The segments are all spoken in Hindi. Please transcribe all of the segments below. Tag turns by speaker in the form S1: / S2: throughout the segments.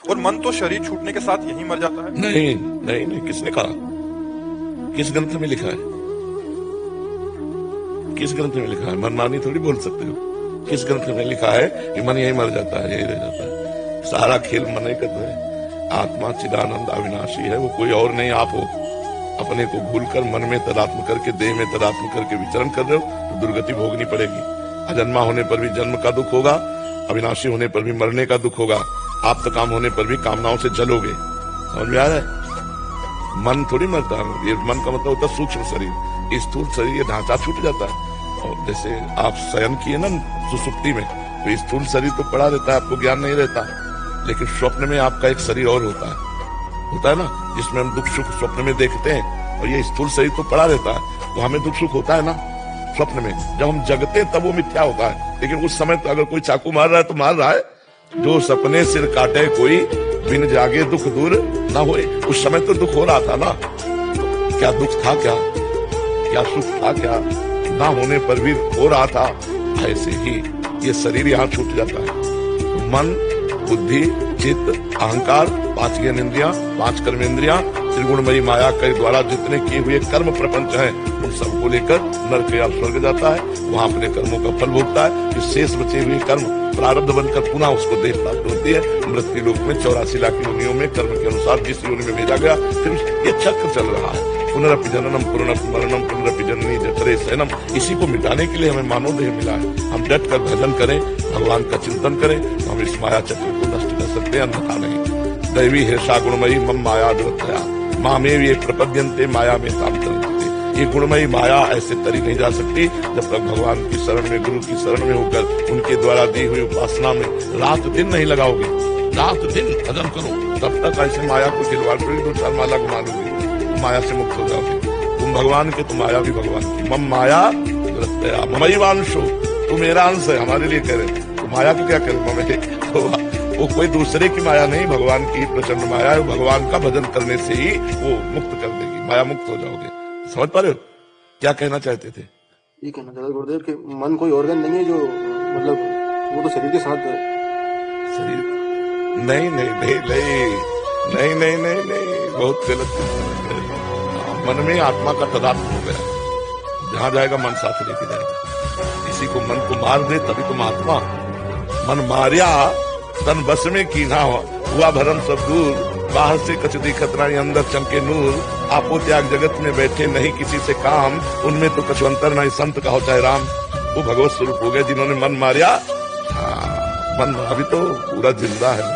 S1: और मन तो शरीर छूटने के साथ यही मर जाता है।
S2: नहीं नहीं नहीं, किसने कहा? किस ग्रंथ में लिखा है? किस ग्रंथ में लिखा है? मनमानी थोड़ी बोल सकते हो। किस ग्रंथ में लिखा है कि मन यही मर जाता है, यही रह जाता है? सारा खेल मन ही करता है। आत्मा चिदानंद अविनाशी है, वो कोई और नहीं आप हो। अपने को भूलकर मन में तदात्म करके, देह में तदात्म करके विचरण कर रहे हो तो दुर्गति भोगनी पड़ेगी। अजन्मा होने पर भी जन्म का दुख होगा, अविनाशी होने पर भी मरने का दुख होगा, आप तो काम होने पर भी कामनाओं से जलोगे। समझ में आ रहा है? मन थोड़ी मरता है। ये मन का मतलब होता है सूक्ष्म शरीर। इस स्थूल शरीर ये ढांचा छूट जाता है। और जैसे आप शयन किए ना सुसुप्ति में, तो स्थूल शरीर तो पड़ा रहता है, आपको ज्ञान नहीं रहता। लेकिन स्वप्न में आपका एक शरीर और होता है ना, जिसमें हम दुख सुख स्वप्न में देखते हैं। और ये स्थूल शरीर तो पड़ा रहता है, तो हमें दुख सुख होता है ना स्वप्न में। जब हम जगते हैं तब वो मिथ्या होता है। लेकिन उस समय तो अगर कोई चाकू मार रहा है तो मार रहा है। जो सपने सिर काटे कोई, बिन जागे दुख दूर ना होए। उस समय तो दुख हो रहा था ना। क्या दुख था? क्या सुख था? क्या ना होने पर भी हो रहा था। ऐसे ही ये शरीर यहाँ छूट जाता है। मन, बुद्धि, चित्त, अहंकार, 5 ज्ञानेंद्रियां, 5 कर्मेंद्रियां, त्रिगुणमयी माया के द्वारा जितने किए हुए कर्म प्रपंच हैं, उन सबको लेकर नरक या स्वर्ग जाता है। वहां अपने कर्मों का फल भोगता है। फिर शेष बचे हुए कर्म प्रारब्ध बनकर पुनः उसको देह प्राप्त होती है। मृत्यु लोक में 84 लाख योनियों में कर्म के अनुसार जिस योनि में भेजा गया, फिर ये चक्र चल रहा है। पुनरपि जननम पुनरपि मरणम पुनरपि जननी जठरे शयनम। इसी को मिटाने के लिए हमें मानव देह मिला है। हम डट कर भजन करें, भगवान का चिंतन करें, तो हम इस माया चक्र को नष्ट कर सकते हैं, अन्यथा नहीं। दैवी हिर्षा गुणमयी मम माया दुरतया मामेव ये प्रपद्यन्ते माया में ताम तरन्ते। ये गुणमयी माया ऐसे तरी नहीं जा सकती जब तक भगवान की शरण में, गुरु की शरण में होकर उनके द्वारा दी हुई उपासना में रात दिन नहीं लगाओगे। रात दिन भजन करो, तब तक ऐसे माया को खिलवाड़ करोगे, 2-4 माला घुमा लोगे, माया से मुक्त हो जाओगे। तुम भगवान के, तुम माया भी भगवान की। मम माया दुरतया ममई वांशो, तू मेरा अंश है, हमारे लिए कह रहे। तो माया को क्या करे? ममे वो कोई दूसरे की माया नहीं, भगवान की प्रचंड माया है। भगवान का भजन करने से ही वो मुक्त कर देगी, माया मुक्त हो जाओगे। समझ पा रहे हो? क्या कहना चाहते थे?
S3: ये कहना चाहता गुरुदेव कि मन कोई ऑर्गन नहीं है जो, मतलब वो तो शरीर के साथ
S2: शरीर नहीं नहीं नहीं नहीं नहीं नहीं नहीं, बहुत गलत। मन में आत्मा का तदात्म हो गया, जहां जाएगा मन साथ लेके जाएगा। इसी को मन को मार दे तभी तुम आत्मा। मन मारिया तन बस में की ना हुआ भरम सब दूर। बाहर से कछ दिखत नहीं, अंदर चमके नूर। आपो त्याग जगत में बैठे नहीं किसी से काम, उनमें तो कछु अंतर नहीं, संत कहो चाहे राम। वो भगवत स्वरूप हो गए जिन्होंने मन मारिया। मन अभी तो पूरा जिंदा है।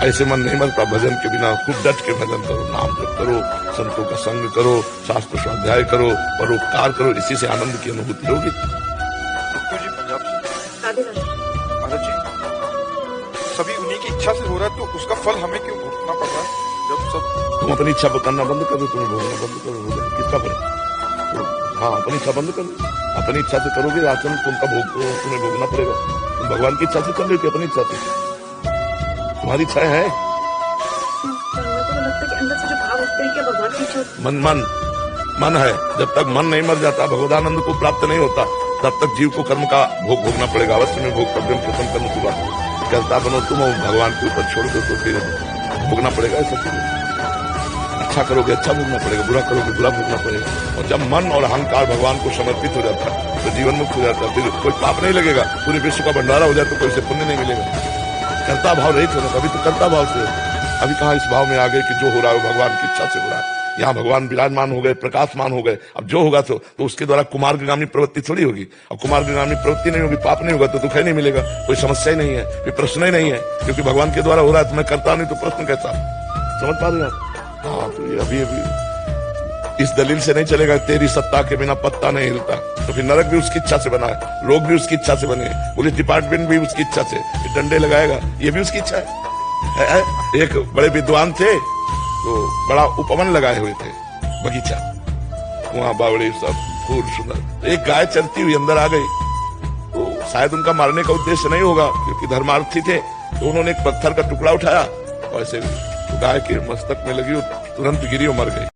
S2: ऐसे मन नहीं मरता भजन के बिना। खूब डट के भजन करो, नाम जप करो, संतों का संग करो, शास्त्र स्वाध्याय करो, परोपकार करो। इसी से आनंद की अनुभूति होगी।
S1: सभी उन्हीं की इच्छा से हो रहा है, तो उसका फल हमें क्यों भुगतना पड़ रहा है? जब सब
S2: तुम अपनी इच्छा करना बंद कर दो, तुम्हें भोगना बंद करो, किसका फर्क? हाँ, अपनी इच्छा बंद कर दो। अपनी इच्छा से करोगे राशन तुमका तुम्हें भोगना पड़ेगा। तुम भगवान की इच्छा से कर रहे हो कि अपनी इच्छा से? तुम्हारी इच्छा है? मन है। जब तक मन नहीं मर जाता, भगवदानंद को प्राप्त नहीं होता, तब तक जीव को कर्म का भोग भोगना पड़ेगा। अवश्य में भोग कर्म प्रथम कर्म सुबह करता बनो तुम, भगवान के ऊपर छोड़ दो तो फिर भोगना पड़ेगा। ऐसा अच्छा करोगे अच्छा भोगना पड़ेगा, बुरा करोगे बुरा भोगना पड़ेगा। और जब मन और अहंकार भगवान को समर्पित हो जाता है तो जीवन मुक्त हो जाता है। फिर कोई पाप नहीं लगेगा। पूरे विश्व का भंडारा हो जाए तो कोई से पुण्य नहीं मिलेगा। कर्ता भाव रहित होना, अभी तो कर्ता भाव से। अभी कहाँ इस भाव में आ गए कि जो हो रहा है भगवान की इच्छा से हो रहा है। यहाँ भगवान विराजमान हो गए, प्रकाशमान हो गए। अब जो होगा तो उसके द्वारा कुमार्गामी प्रवृत्ति थोड़ी होगी। अब कुमार्गामी प्रवृत्ति नहीं होगी, पाप नहीं होगा तो दुख ही नहीं मिलेगा, कोई समस्या ही नहीं है, कोई प्रश्न ही नहीं है। क्योंकि भगवान के द्वारा हो रहा है तो मैं करता नहीं तो प्रश्न कैसा? समझ पा रहे हैं आप? हाँ, तो ये अभी इस दलील से नहीं चलेगा, तेरी सत्ता के बिना पत्ता नहीं हिलता। तो फिर नरक भी उसकी इच्छा से बना है, लोग भी उसकी इच्छा से बने, पुलिस डिपार्टमेंट भी उसकी इच्छा से, डंडे लगाएगा ये भी उसकी इच्छा है। एक बड़े विद्वान थे तो बड़ा उपवन लगाए हुए थे बगीचा, वहां बावड़ी सब फूल सुंदर। तो एक गाय चरती हुई अंदर आ गई, तो शायद उनका मारने का उद्देश्य नहीं होगा क्योंकि धर्मार्थी थे। तो उन्होंने एक पत्थर का टुकड़ा उठाया और ऐसे गाय के मस्तक में लगी, तुरंत गिरी और मर गई।